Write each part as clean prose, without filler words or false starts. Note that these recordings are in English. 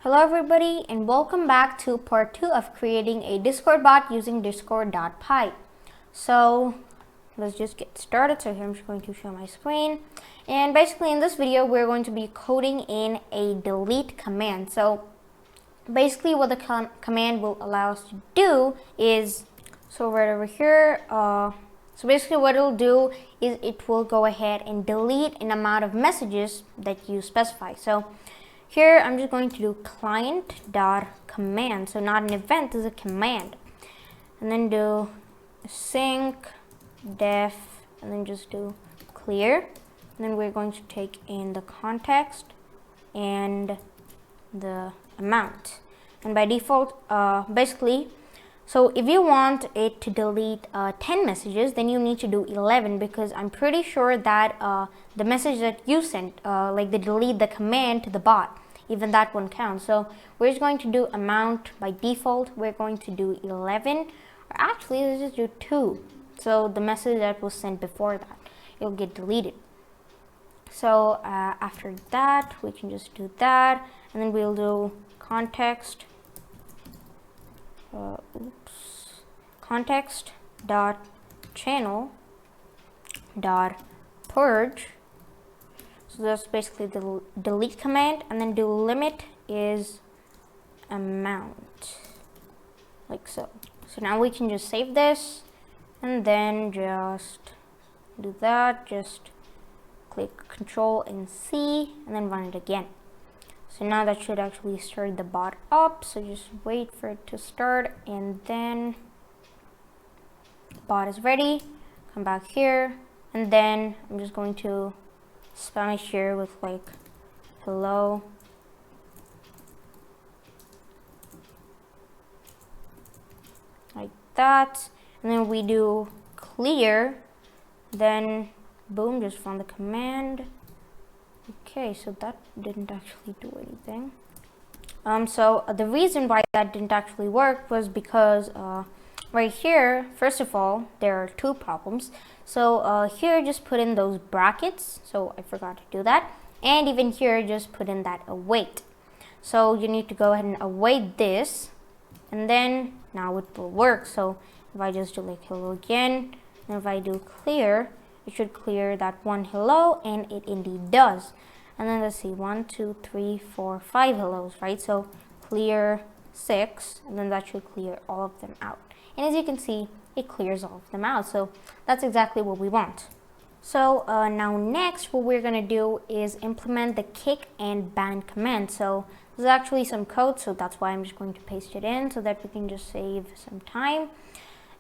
Hello everybody and welcome back to part 2 of creating a Discord bot using discord.py. So let's just get started. So here I'm just going to show my screen, and basically in this video we're going to be coding in a delete command. So basically what the command will allow us to do is, so right over here, so basically what it'll do is it will go ahead and delete an amount of messages that you specify. So here I'm just going to do client.command. So not an event, this is a command. And then do sync def and then just do clear. And then we're going to take in the context and the amount. And by default, basically, so if you want it to delete 10 messages, then you need to do 11, because I'm pretty sure that the message that you sent, like the delete the command to the bot, even that one counts. So we're just going to do amount by default. We're going to do 11, or actually let's just do 2. So the message that was sent before that, it'll get deleted. So after that, we can just do that, and then we'll do context. Context dot channel dot purge. So that's basically the delete command, and then do limit is amount, like so. So now we can just save this and then just do that. Just click Control and C and then run it again. So now that should actually start the bot up. So just wait for it to start, and then the bot is ready. Come back here, and then I'm just going to spam it here with like hello. Like that. And then we do clear, then boom, just run the command. Okay, so that didn't actually do anything. So the reason why that didn't actually work was because right here, first of all, there are two problems. So here, just put in those brackets. So I forgot to do that. And even here, just put in that await. So you need to go ahead and await this, and then now it will work. So if I just do like hello again, and if I do clear, it should clear that one hello, and it indeed does. And then let's see, 1, 2, 3, 4, 5 hellos, right? So clear 6, and then that should clear all of them out. And as you can see, it clears all of them out. So that's exactly what we want. So now next, what we're gonna do is implement the kick and ban command. So this is actually some code, so that's why I'm just going to paste it in so that we can just save some time.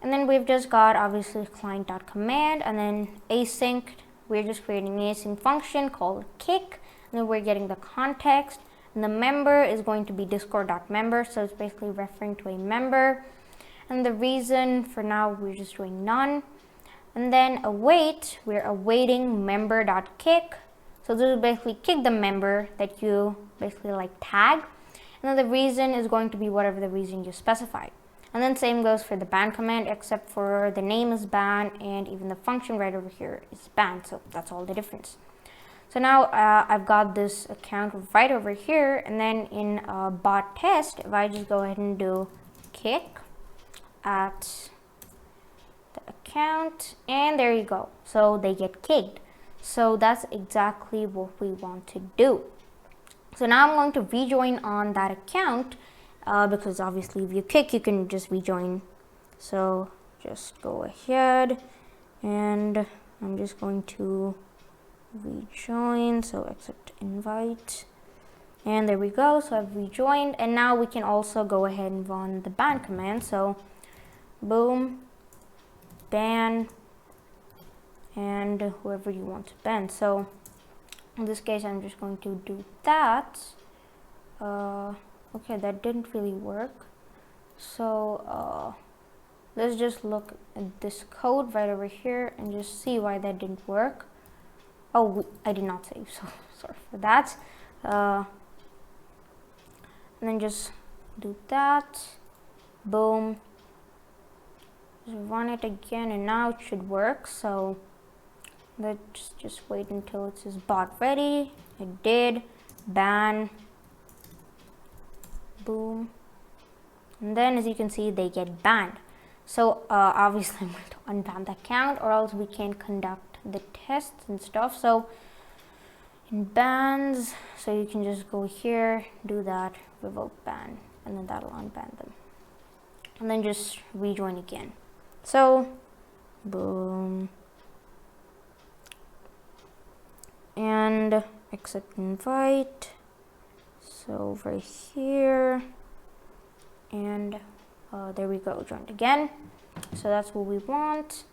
And then we've just got obviously client.command, and then async. We're just creating an async function called kick, and then we're getting the context, and the member is going to be discord.member, so it's basically referring to a member. And the reason for now, we're just doing none. And then await, we're awaiting member.kick. So this will basically kick the member that you basically like tag. And then the reason is going to be whatever the reason you specify. And then same goes for the ban command, except for the name is ban, and even the function right over here is ban. So that's all the difference. So now I've got this account right over here, and then in bot test, if I just go ahead and do kick at the account, and there you go. So they get kicked. So that's exactly what we want to do. So now I'm going to rejoin on that account, because obviously if you kick, you can just rejoin. So just go ahead, and I'm just going to rejoin. So accept invite, and there we go. So I've rejoined, and now we can also go ahead and run the ban command. So boom, ban, and whoever you want to ban. So in this case, I'm just going to do that. Okay, that didn't really work. So let's just look at this code right over here and just see why that didn't work. Oh, I did not save, so sorry for that. And then just do that. Boom. Just run it again, and now it should work. So let's just wait until it says bot ready. It did. Ban. boom. And then as you can see, they get banned. So obviously I'm going to unban the account, or else we can't conduct the tests and stuff. So in bans, so you can just go here, do that, revoke ban, and then that'll unban them. And then just rejoin again. So boom. And accept invite. So over here, and there we go, joined again. So that's what we want,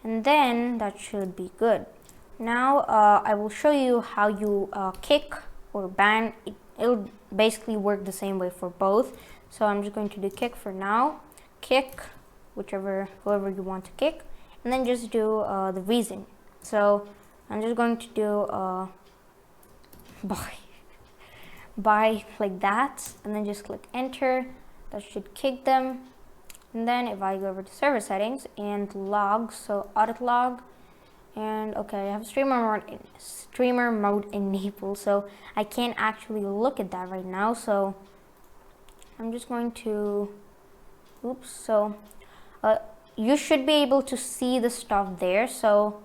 and then that should be good. Now I will show you how you kick or ban. It'll basically work the same way for both. So I'm just going to do kick for now. Kick whoever you want to kick, and then just do the reason. So I'm just going to do buy like that, and then just click enter. That should kick them. And then if I go over to server settings and log, so audit log, and okay, I have streamer mode enabled, so I can't actually look at that right now. So I'm just going to, oops. So you should be able to see the stuff there. So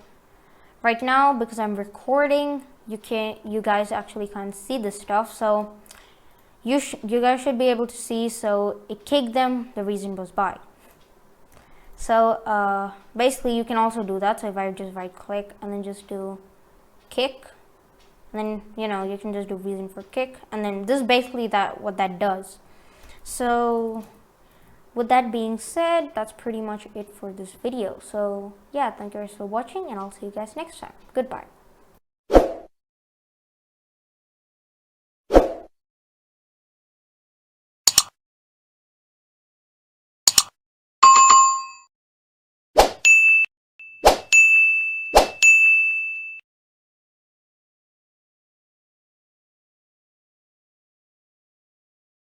right now, because I'm recording, you guys actually can't see this stuff. So you guys should be able to see. So it kicked them, the reason was buy. So basically you can also do that. So if I just right click and then just do kick, and then you can just do reason for kick, and then this is basically what that does. So with that being said, that's pretty much it for this video. So yeah, thank you guys for watching, and I'll see you guys next time. Goodbye.